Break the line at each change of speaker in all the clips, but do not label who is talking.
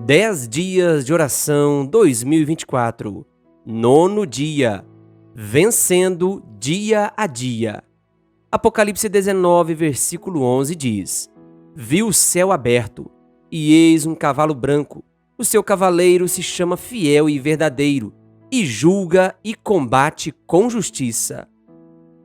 10 dias de oração 2024. Nono dia. Vencendo dia a dia. Apocalipse 19, versículo 11 diz: Vi o céu aberto, e eis um cavalo branco. O seu cavaleiro se chama Fiel e Verdadeiro, e julga e combate com justiça.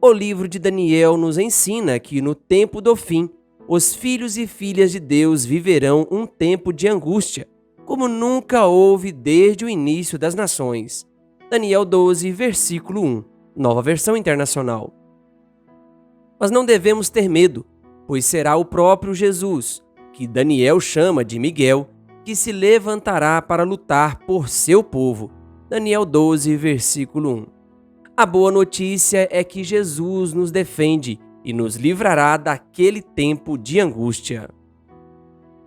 O livro de Daniel nos ensina que no tempo do fim, os filhos e filhas de Deus viverão um tempo de angústia, como nunca houve desde o início das nações. Daniel 12, versículo 1, Nova Versão Internacional. Mas não devemos ter medo, pois será o próprio Jesus, que Daniel chama de Miguel, que se levantará para lutar por seu povo. Daniel 12, versículo 1. A boa notícia é que Jesus nos defende e nos livrará daquele tempo de angústia.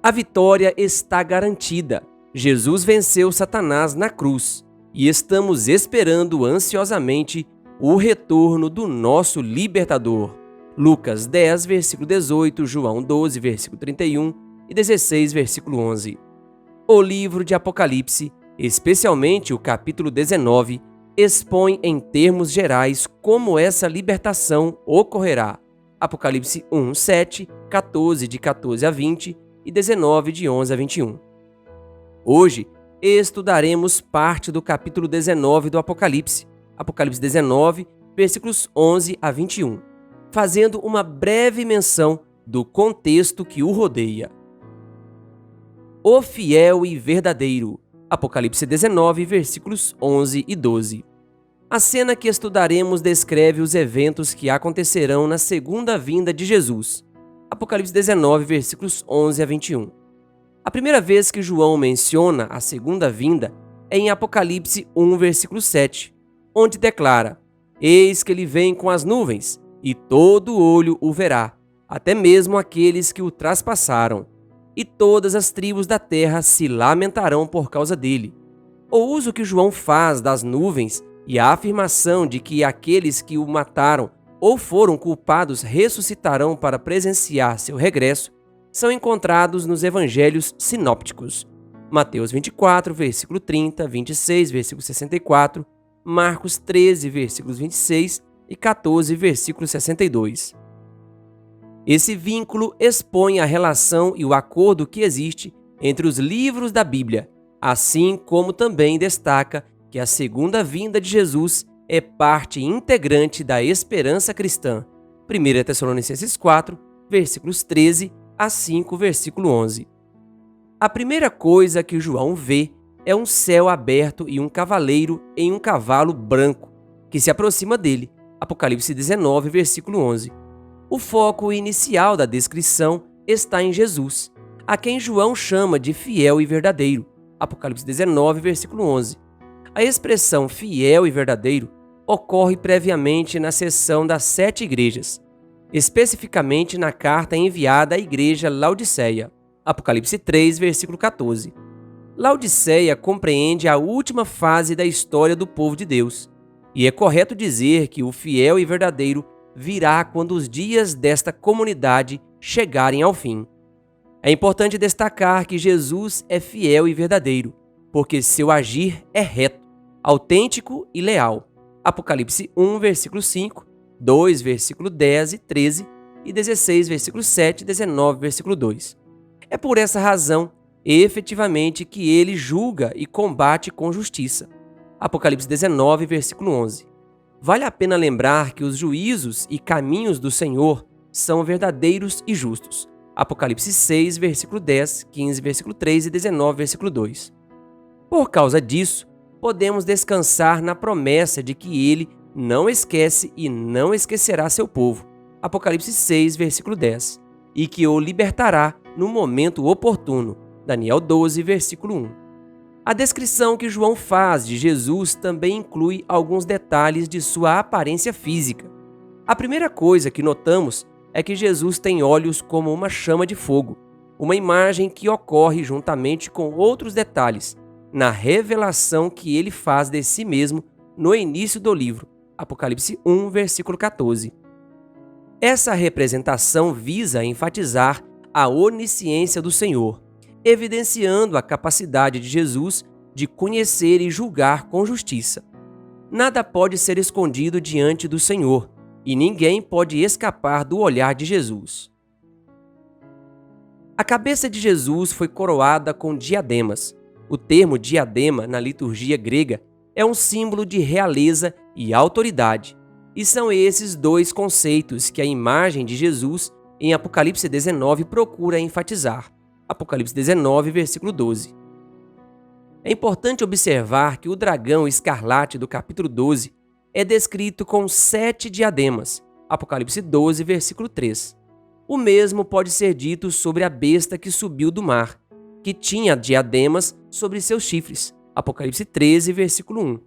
A vitória está garantida. Jesus venceu Satanás na cruz e estamos esperando ansiosamente o retorno do nosso libertador. Lucas 10, versículo 18, João 12, versículo 31 e 16, versículo 11. O livro de Apocalipse, especialmente o capítulo 19, expõe em termos gerais como essa libertação ocorrerá. Apocalipse 1, 7, 14, de 14 a 20 e 19, de 11 a 21. Hoje, estudaremos parte do capítulo 19 do Apocalipse, Apocalipse 19, versículos 11 a 21, fazendo uma breve menção do contexto que o rodeia. O fiel e verdadeiro, Apocalipse 19, versículos 11 e 12. A cena que estudaremos descreve os eventos que acontecerão na segunda vinda de Jesus, Apocalipse 19, versículos 11 a 21. A primeira vez que João menciona a segunda vinda é em Apocalipse 1, versículo 7, onde declara: Eis que ele vem com as nuvens, e todo olho o verá, até mesmo aqueles que o traspassaram, e todas as tribos da terra se lamentarão por causa dele. O uso que João faz das nuvens e a afirmação de que aqueles que o mataram ou foram culpados ressuscitarão para presenciar seu regresso são encontrados nos evangelhos sinópticos. Mateus 24, versículo 30, 26, versículo 64, Marcos 13, versículos 26 e 14, versículo 62. Esse vínculo expõe a relação e o acordo que existe entre os livros da Bíblia, assim como também destaca que a segunda vinda de Jesus é parte integrante da esperança cristã. 1 Tessalonicenses 4, versículos 13 a 5, versículo 11. A primeira coisa que João vê é um céu aberto e um cavaleiro em um cavalo branco, que se aproxima dele. Apocalipse 19, versículo 11. O foco inicial da descrição está em Jesus, a quem João chama de fiel e verdadeiro. Apocalipse 19, versículo 11. A expressão fiel e verdadeiro ocorre previamente na seção das 7 igrejas, especificamente na carta enviada à igreja Laodiceia. Apocalipse 3, versículo 14. Laodiceia compreende a última fase da história do povo de Deus, e é correto dizer que o fiel e verdadeiro virá quando os dias desta comunidade chegarem ao fim. É importante destacar que Jesus é fiel e verdadeiro, porque seu agir é reto, autêntico e leal. Apocalipse 1, versículo 5, 2, versículo 10 e 13 e 16, versículo 7 e 19, versículo 2. É por essa razão, efetivamente, que ele julga e combate com justiça. Apocalipse 19, versículo 11. Vale a pena lembrar que os juízos e caminhos do Senhor são verdadeiros e justos. Apocalipse 6, versículo 10, 15, versículo 3 e 19, versículo 2. Por causa disso, podemos descansar na promessa de que ele não esquece e não esquecerá seu povo. Apocalipse 6, versículo 10. E que o libertará no momento oportuno. Daniel 12, versículo 1. A descrição que João faz de Jesus também inclui alguns detalhes de sua aparência física. A primeira coisa que notamos é que Jesus tem olhos como uma chama de fogo, uma imagem que ocorre juntamente com outros detalhes na revelação que ele faz de si mesmo no início do livro, Apocalipse 1, versículo 14. Essa representação visa enfatizar a onisciência do Senhor evidenciando a capacidade de Jesus de conhecer e julgar com justiça. Nada pode ser escondido diante do Senhor, e ninguém pode escapar do olhar de Jesus. A cabeça de Jesus foi coroada com diademas. O termo diadema, na liturgia grega, é um símbolo de realeza e autoridade. E são esses dois conceitos que a imagem de Jesus, em Apocalipse 19, procura enfatizar. Apocalipse 19, versículo 12. É importante observar que o dragão escarlate do capítulo 12 é descrito com 7 diademas. Apocalipse 12, versículo 3. O mesmo pode ser dito sobre a besta que subiu do mar, que tinha diademas sobre seus chifres. Apocalipse 13, versículo 1.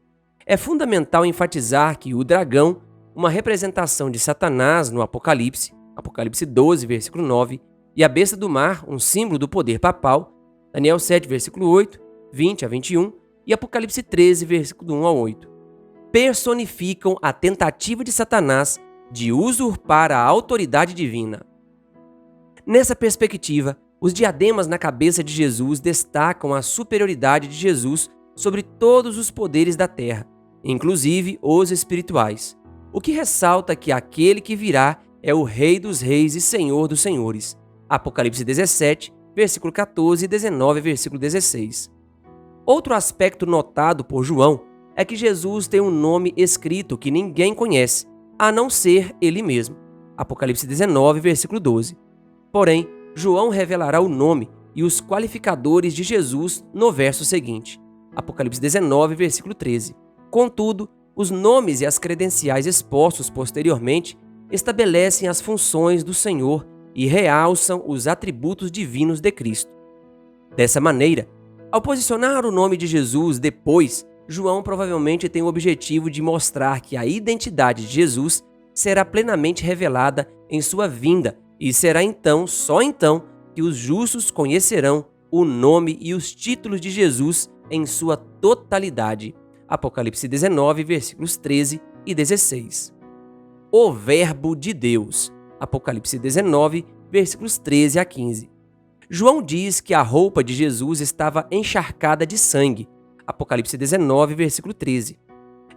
É fundamental enfatizar que o dragão, uma representação de Satanás no Apocalipse, Apocalipse 12, versículo 9, e a besta do mar, um símbolo do poder papal, Daniel 7, versículo 8, 20 a 21, e Apocalipse 13, versículo 1 a 8, personificam a tentativa de Satanás de usurpar a autoridade divina. Nessa perspectiva, os diademas na cabeça de Jesus destacam a superioridade de Jesus sobre todos os poderes da terra, inclusive os espirituais, o que ressalta que aquele que virá é o Rei dos Reis e Senhor dos Senhores. Apocalipse 17, versículo 14 e 19, versículo 16. Outro aspecto notado por João é que Jesus tem um nome escrito que ninguém conhece, a não ser ele mesmo. Apocalipse 19, versículo 12. Porém, João revelará o nome e os qualificadores de Jesus no verso seguinte. Apocalipse 19, versículo 13. Contudo, os nomes e as credenciais expostos posteriormente estabelecem as funções do Senhor e realçam os atributos divinos de Cristo. Dessa maneira, ao posicionar o nome de Jesus depois, João provavelmente tem o objetivo de mostrar que a identidade de Jesus será plenamente revelada em sua vinda e será então, só então, que os justos conhecerão o nome e os títulos de Jesus em sua totalidade. Apocalipse 19, versículos 13 e 16. O Verbo de Deus. Apocalipse 19, versículos 13 a 15. João diz que a roupa de Jesus estava encharcada de sangue. Apocalipse 19, versículo 13.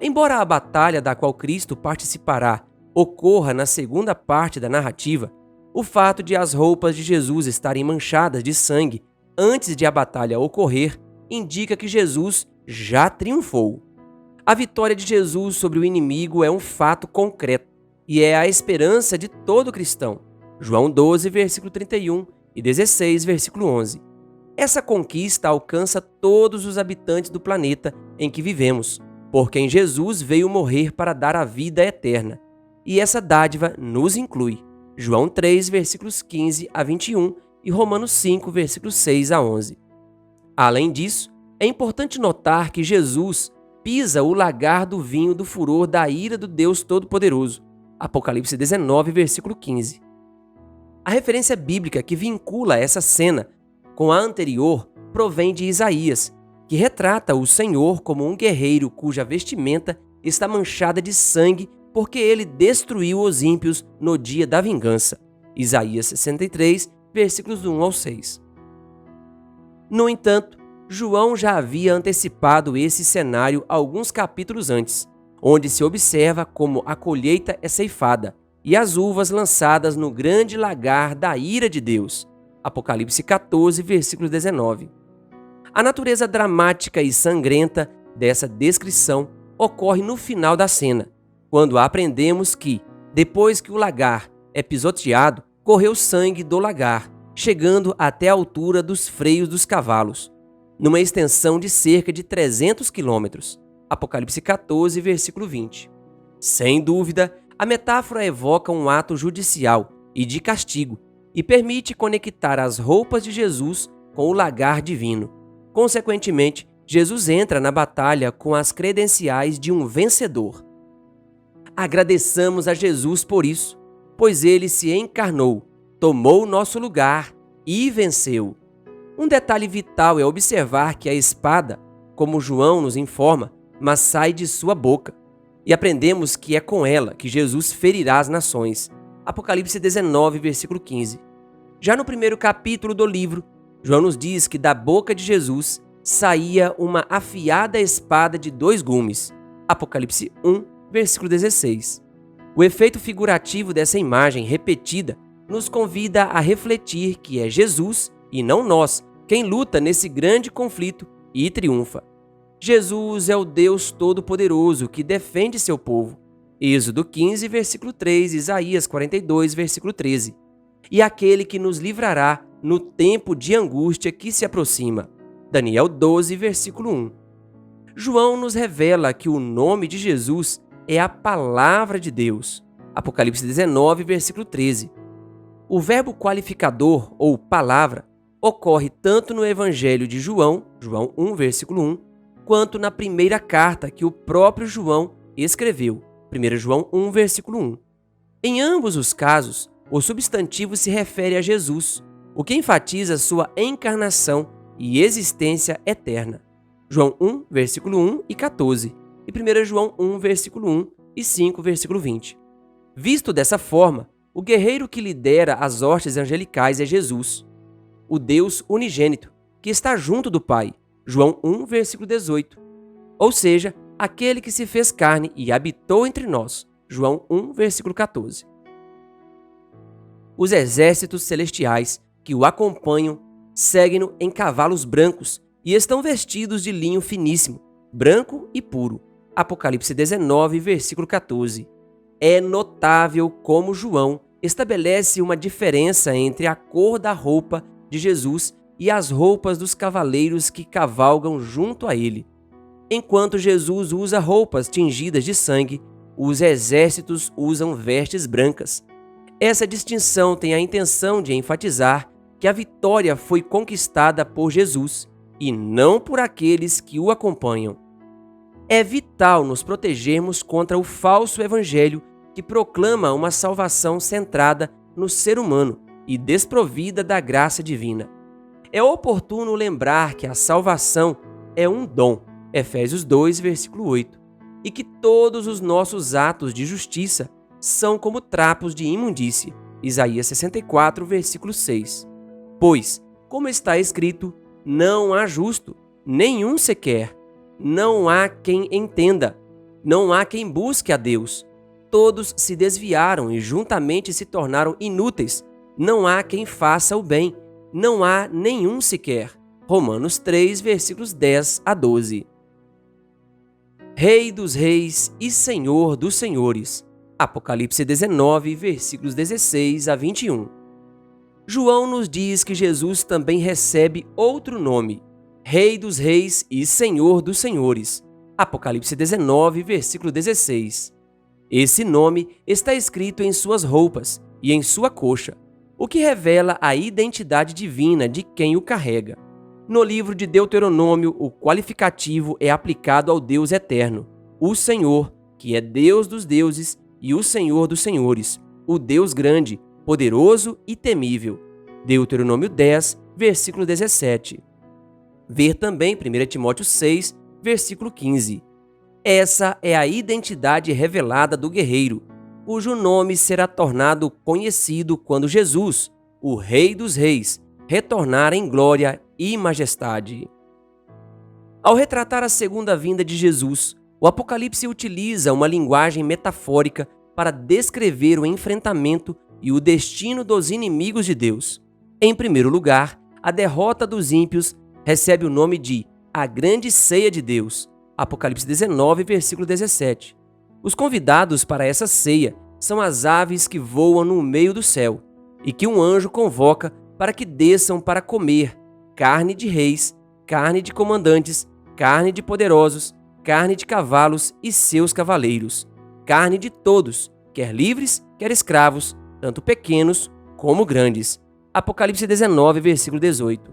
Embora a batalha da qual Cristo participará ocorra na segunda parte da narrativa, o fato de as roupas de Jesus estarem manchadas de sangue antes de a batalha ocorrer indica que Jesus já triunfou. A vitória de Jesus sobre o inimigo é um fato concreto e é a esperança de todo cristão. João 12, versículo 31 e 16, versículo 11. Essa conquista alcança todos os habitantes do planeta em que vivemos, por quem Jesus veio morrer para dar a vida eterna. E essa dádiva nos inclui. João 3, versículos 15 a 21 e Romanos 5, versículos 6 a 11. Além disso, é importante notar que Jesus pisa o lagar do vinho do furor da ira do Deus Todo-Poderoso. Apocalipse 19, versículo 15. A referência bíblica que vincula essa cena com a anterior provém de Isaías, que retrata o Senhor como um guerreiro cuja vestimenta está manchada de sangue porque ele destruiu os ímpios no dia da vingança. Isaías 63, versículos 1 ao 6. No entanto, João já havia antecipado esse cenário alguns capítulos antes, onde se observa como a colheita é ceifada e as uvas lançadas no grande lagar da ira de Deus. Apocalipse 14, versículo 19. A natureza dramática e sangrenta dessa descrição ocorre no final da cena, quando aprendemos que, depois que o lagar é pisoteado, correu sangue do lagar, chegando até a altura dos freios dos cavalos, numa extensão de cerca de 300 quilômetros. Apocalipse 14, versículo 20. Sem dúvida, a metáfora evoca um ato judicial e de castigo e permite conectar as roupas de Jesus com o lagar divino. Consequentemente, Jesus entra na batalha com as credenciais de um vencedor. Agradeçamos a Jesus por isso, pois ele se encarnou, tomou nosso lugar e venceu. Um detalhe vital é observar que a espada, como João nos informa, mas sai de sua boca. E aprendemos que é com ela que Jesus ferirá as nações. Apocalipse 19, versículo 15. Já no primeiro capítulo do livro, João nos diz que da boca de Jesus saía uma afiada espada de 2 gumes. Apocalipse 1, versículo 16. O efeito figurativo dessa imagem repetida nos convida a refletir que é Jesus, e não nós, quem luta nesse grande conflito e triunfa. Jesus é o Deus Todo-Poderoso que defende seu povo. Êxodo 15, versículo 3, Isaías 42, versículo 13. E aquele que nos livrará no tempo de angústia que se aproxima. Daniel 12, versículo 1. João nos revela que o nome de Jesus é a palavra de Deus. Apocalipse 19, versículo 13. O verbo qualificador, ou palavra, ocorre tanto no Evangelho de João, João 1, versículo 1, quanto na primeira carta que o próprio João escreveu, 1 João 1, versículo 1. Em ambos os casos, o substantivo se refere a Jesus, o que enfatiza sua encarnação e existência eterna. João 1, versículo 1 e 14, e 1 João 1, versículo 1 e 5, versículo 20. Visto dessa forma, o guerreiro que lidera as hostes angelicais é Jesus, o Deus unigênito, que está junto do Pai. João 1, versículo 18. Ou seja, aquele que se fez carne e habitou entre nós. João 1, versículo 14. Os exércitos celestiais que o acompanham seguem-no em cavalos brancos e estão vestidos de linho finíssimo, branco e puro. Apocalipse 19, versículo 14. É notável como João estabelece uma diferença entre a cor da roupa de Jesus e as roupas dos cavaleiros que cavalgam junto a ele. Enquanto Jesus usa roupas tingidas de sangue, os exércitos usam vestes brancas. Essa distinção tem a intenção de enfatizar que a vitória foi conquistada por Jesus e não por aqueles que o acompanham. É vital nos protegermos contra o falso evangelho que proclama uma salvação centrada no ser humano e desprovida da graça divina. É oportuno lembrar que a salvação é um dom, Efésios 2, versículo 8, e que todos os nossos atos de justiça são como trapos de imundície, Isaías 64, versículo 6. Pois, como está escrito, não há justo, nenhum sequer, não há quem entenda, não há quem busque a Deus. Todos se desviaram e juntamente se tornaram inúteis, não há quem faça o bem, não há nenhum sequer. Romanos 3, versículos 10 a 12. Rei dos reis e Senhor dos senhores. Apocalipse 19, versículos 16 a 21. João nos diz que Jesus também recebe outro nome, Rei dos reis e Senhor dos senhores. Apocalipse 19, versículo 16. Esse nome está escrito em suas roupas e em sua coxa, o que revela a identidade divina de quem o carrega. No livro de Deuteronômio, o qualificativo é aplicado ao Deus eterno, o Senhor, que é Deus dos deuses e o Senhor dos senhores, o Deus grande, poderoso e temível. Deuteronômio 10, versículo 17. Ver também 1 Timóteo 6, versículo 15. Essa é a identidade revelada do guerreiro, cujo nome será tornado conhecido quando Jesus, o Rei dos Reis, retornar em glória e majestade. Ao retratar a segunda vinda de Jesus, o Apocalipse utiliza uma linguagem metafórica para descrever o enfrentamento e o destino dos inimigos de Deus. Em primeiro lugar, a derrota dos ímpios recebe o nome de a grande ceia de Deus. Apocalipse 19, versículo 17. Os convidados para essa ceia são as aves que voam no meio do céu e que um anjo convoca para que desçam para comer carne de reis, carne de comandantes, carne de poderosos, carne de cavalos e seus cavaleiros, carne de todos, quer livres, quer escravos, tanto pequenos como grandes. Apocalipse 19, versículo 18.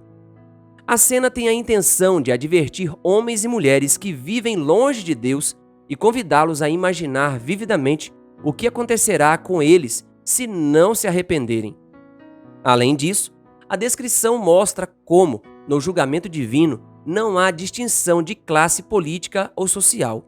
A cena tem a intenção de advertir homens e mulheres que vivem longe de Deus e convidá-los a imaginar vividamente o que acontecerá com eles se não se arrependerem. Além disso, a descrição mostra como, no julgamento divino, não há distinção de classe política ou social.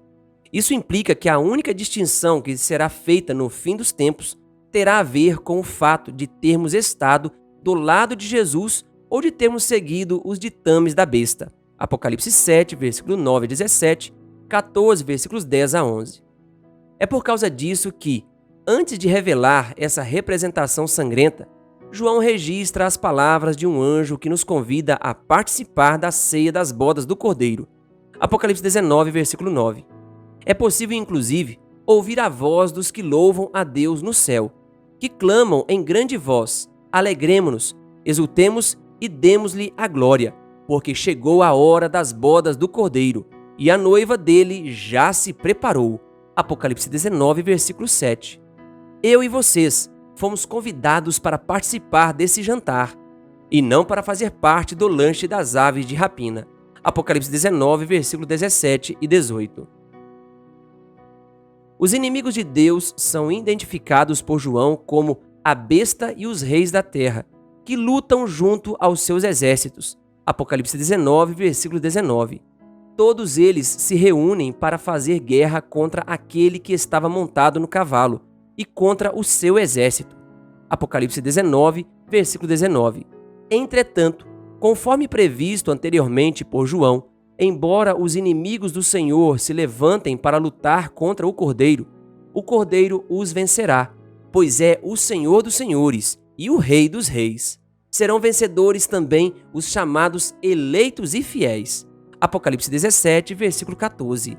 Isso implica que a única distinção que será feita no fim dos tempos terá a ver com o fato de termos estado do lado de Jesus ou de termos seguido os ditames da besta. Apocalipse 7, versículo 9 a 17, 14, versículos 10 a 11. É por causa disso que, antes de revelar essa representação sangrenta, João registra as palavras de um anjo que nos convida a participar da ceia das bodas do Cordeiro. Apocalipse 19, versículo 9. É possível, inclusive, ouvir a voz dos que louvam a Deus no céu, que clamam em grande voz: alegremo-nos, exultemos e demos-lhe a glória, porque chegou a hora das bodas do Cordeiro, e a noiva dele já se preparou. Apocalipse 19, versículo 7. Eu e vocês fomos convidados para participar desse jantar, e não para fazer parte do lanche das aves de rapina. Apocalipse 19, versículo 17 e 18. Os inimigos de Deus são identificados por João como a besta e os reis da terra, que lutam junto aos seus exércitos. Apocalipse 19, versículo 19. Todos eles se reúnem para fazer guerra contra aquele que estava montado no cavalo e contra o seu exército. Apocalipse 19, versículo 19. Entretanto, conforme previsto anteriormente por João, embora os inimigos do Senhor se levantem para lutar contra o Cordeiro os vencerá, pois é o Senhor dos senhores e o Rei dos reis. Serão vencedores também os chamados eleitos e fiéis. Apocalipse 17, versículo 14.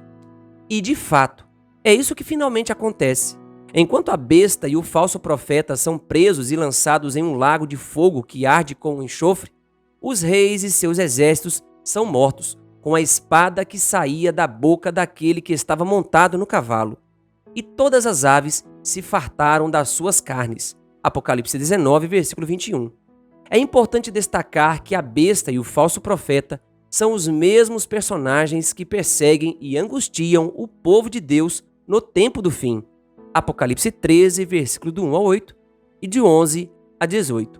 E de fato, é isso que finalmente acontece. Enquanto a besta e o falso profeta são presos e lançados em um lago de fogo que arde com enxofre, os reis e seus exércitos são mortos com a espada que saía da boca daquele que estava montado no cavalo. E todas as aves se fartaram das suas carnes. Apocalipse 19, versículo 21. É importante destacar que a besta e o falso profeta são os mesmos personagens que perseguem e angustiam o povo de Deus no tempo do fim. Apocalipse 13, versículo do 1 ao 8 e de 11 a 18.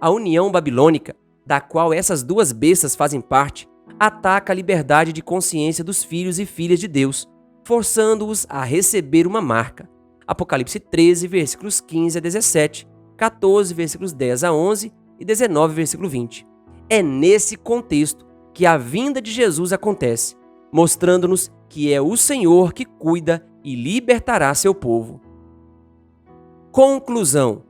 A união babilônica, da qual essas duas bestas fazem parte, ataca a liberdade de consciência dos filhos e filhas de Deus, forçando-os a receber uma marca. Apocalipse 13, versículos 15 a 17, 14, versículos 10 a 11 e 19, versículo 20. É nesse contexto que a vinda de Jesus acontece, mostrando-nos que é o Senhor que cuida e libertará seu povo. Conclusão: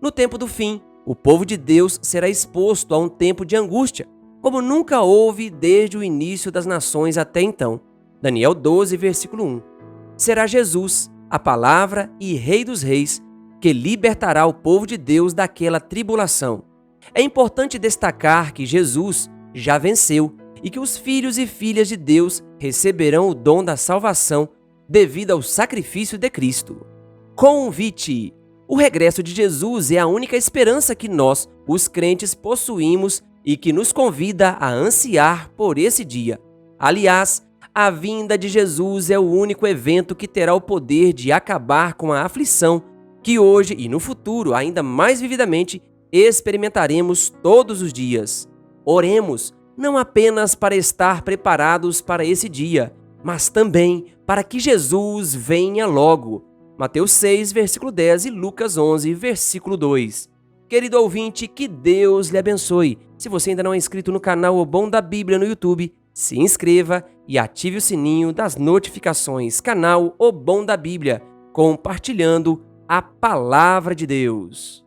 no tempo do fim, o povo de Deus será exposto a um tempo de angústia, como nunca houve desde o início das nações até então. Daniel 12, versículo 1. Será Jesus, a palavra e Rei dos reis, que libertará o povo de Deus daquela tribulação. É importante destacar que Jesus já venceu e que os filhos e filhas de Deus receberão o dom da salvação devido ao sacrifício de Cristo. Convite! O regresso de Jesus é a única esperança que nós, os crentes, possuímos e que nos convida a ansiar por esse dia. Aliás, a vinda de Jesus é o único evento que terá o poder de acabar com a aflição que hoje e no futuro, ainda mais vividamente, experimentaremos todos os dias. Oremos, não apenas para estar preparados para esse dia, mas também para que Jesus venha logo. Mateus 6, versículo 10 e Lucas 11, versículo 2. Querido ouvinte, que Deus lhe abençoe. Se você ainda não é inscrito no canal O Bom da Bíblia no YouTube, se inscreva e ative o sininho das notificações. Canal O Bom da Bíblia, compartilhando a Palavra de Deus.